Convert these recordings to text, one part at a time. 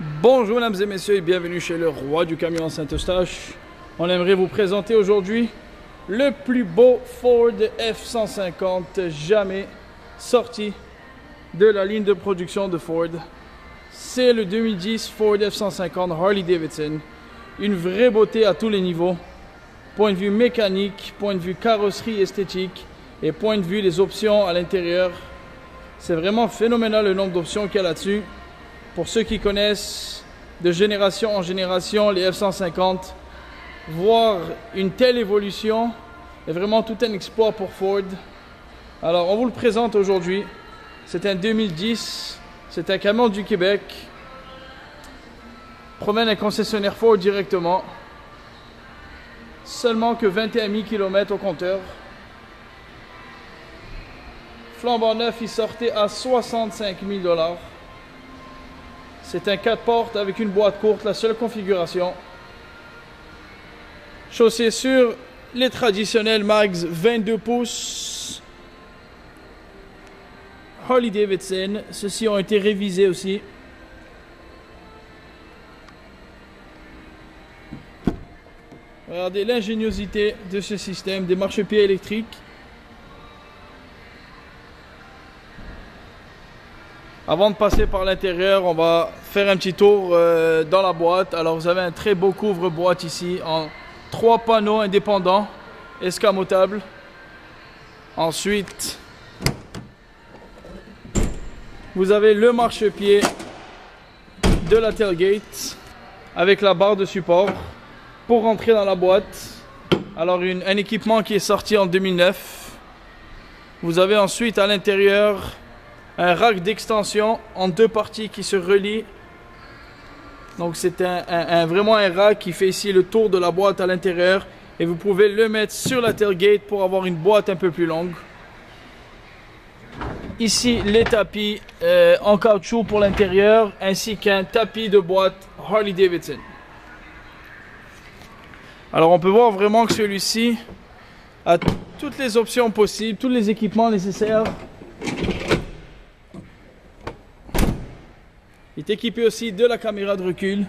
Bonjour mesdames et messieurs et bienvenue chez le roi du camion Saint-Eustache. On aimerait vous présenter aujourd'hui le plus beau Ford F-150 jamais sorti de la ligne de production de Ford. C'est le 2010 Ford F-150 Harley-Davidson. Une vraie beauté à tous les niveaux. Point de vue mécanique, point de vue carrosserie esthétique et point de vue des options à l'intérieur. C'est vraiment phénoménal le nombre d'options qu'il y a là-dessus. Pour ceux qui connaissent de génération en génération les F-150, voir une telle évolution est vraiment tout un exploit pour Ford. Alors on vous le présente aujourd'hui. C'est un 2010, c'est un camion du Québec. Provient d'un concessionnaire Ford directement. Seulement que 21 000 km au compteur. Flambant neuf, il sortait à 65 000 $. C'est un 4 portes avec une boîte courte, la seule configuration. Chaussé sur les traditionnels mags 22 pouces. Harley-Davidson. Ceux-ci ont été révisés aussi. Regardez l'ingéniosité de ce système, des marchepieds électriques. Avant de passer par l'intérieur, on va faire un petit tour dans la boîte. Alors vous avez un très beau couvre-boîte ici en 3 panneaux indépendants, escamotables. Ensuite, vous avez le marchepied de la tailgate avec la barre de support pour rentrer dans la boîte. Alors un équipement qui est sorti en 2009. Vous avez ensuite à l'intérieur un rack d'extension en 2 parties qui se relient. Donc c'est vraiment un rack qui fait ici le tour de la boîte à l'intérieur. Et vous pouvez le mettre sur la tailgate pour avoir une boîte un peu plus longue. Ici les tapis en caoutchouc pour l'intérieur, ainsi qu'un tapis de boîte Harley-Davidson. Alors on peut voir vraiment que celui-ci a toutes les options possibles, tous les équipements nécessaires. Il est équipé aussi de la caméra de recul.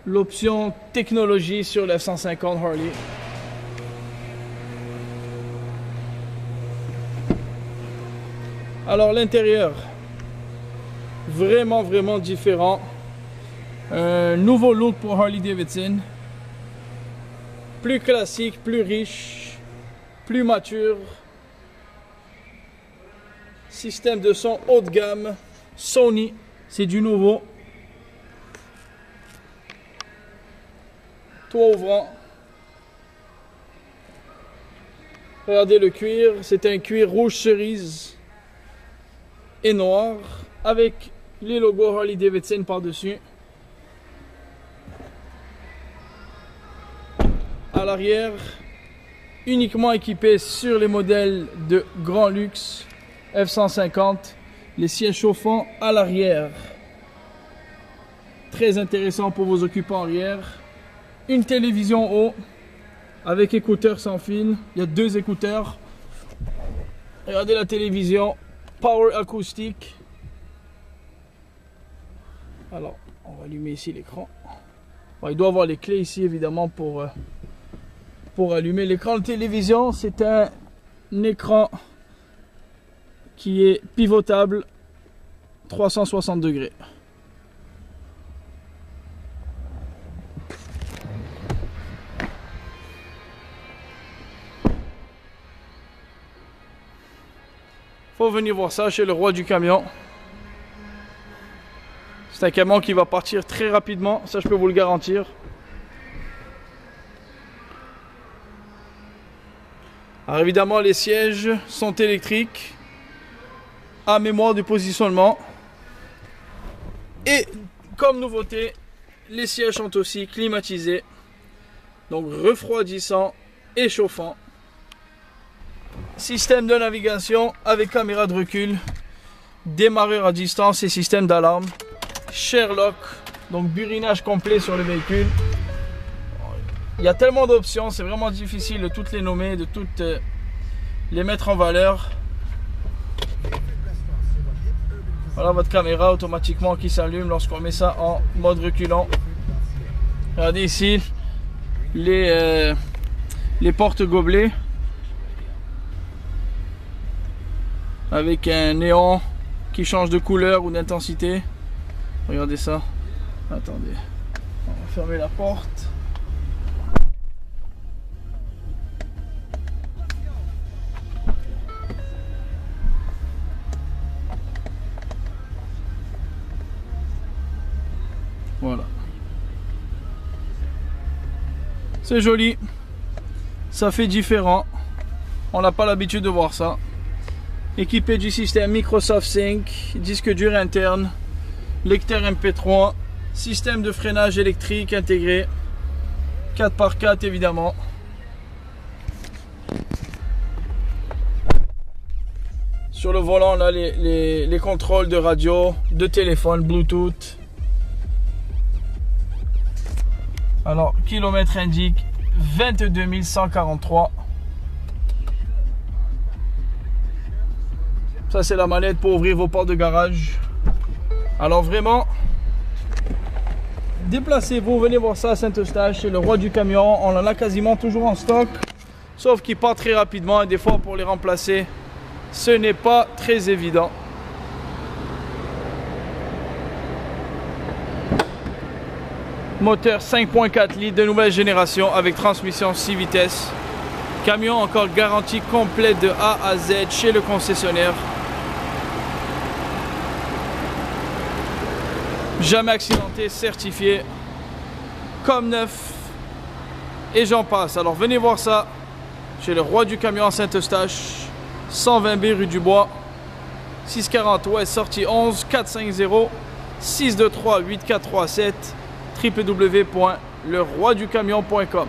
L'option technologie sur le F-150 Harley. Alors l'intérieur, vraiment différent. Un nouveau look pour Harley-Davidson. Plus classique, plus riche, plus mature. Système de son haut de gamme. Sony, c'est du nouveau. Toit ouvrant. Regardez le cuir, c'est un cuir rouge cerise et noir avec les logos Harley-Davidson par-dessus. À l'arrière, uniquement équipé sur les modèles de grand luxe F-150. Les sièges chauffants à l'arrière. Très intéressant pour vos occupants arrière. Une télévision haut avec écouteurs sans fil. Il y a 2 écouteurs. Regardez la télévision. Power acoustique. Alors, on va allumer ici l'écran. Bon, il doit avoir les clés ici évidemment pour allumer l'écran de télévision. C'est un écran qui est pivotable 360 degrés. Faut venir voir ça chez le roi du camion. C'est un camion qui va partir très rapidement, ça je peux vous le garantir. Alors évidemment les sièges sont électriques. À mémoire du positionnement. Et comme nouveauté, les sièges sont aussi climatisés. Donc refroidissant et chauffant. Système de navigation avec caméra de recul. Démarreur à distance et système d'alarme. Sherlock, donc burinage complet sur le véhicule. Il y a tellement d'options, c'est vraiment difficile de toutes les nommer, de toutes les mettre en valeur. Voilà votre caméra automatiquement qui s'allume lorsqu'on met ça en mode reculant. Regardez ici les portes gobelets avec un néon qui change de couleur ou d'intensité. Regardez ça. Attendez, on va fermer la porte. Voilà. C'est joli. Ça fait différent. On n'a pas l'habitude de voir ça. Équipé du système Microsoft Sync, disque dur interne, lecteur MP3, système de freinage électrique intégré, 4x4 évidemment. Sur le volant, là, les contrôles de radio, de téléphone, Bluetooth. Alors, kilomètre indique 22 143. Ça, c'est la manette pour ouvrir vos portes de garage. Alors, vraiment, déplacez-vous, venez voir ça à Saint-Eustache. C'est le roi du camion. On en a quasiment toujours en stock. Sauf qu'il part très rapidement et des fois, pour les remplacer, ce n'est pas très évident. Moteur 5.4 litres de nouvelle génération avec transmission 6 vitesses. Camion encore garantie complète de A à Z chez le concessionnaire. Jamais accidenté, certifié, comme neuf. Et j'en passe. Alors venez voir ça chez le roi du camion à Saint-Eustache, 120B rue du Bois, 640 Ouest, sortie 11, 450 623 8437, www.leroiducamion.com.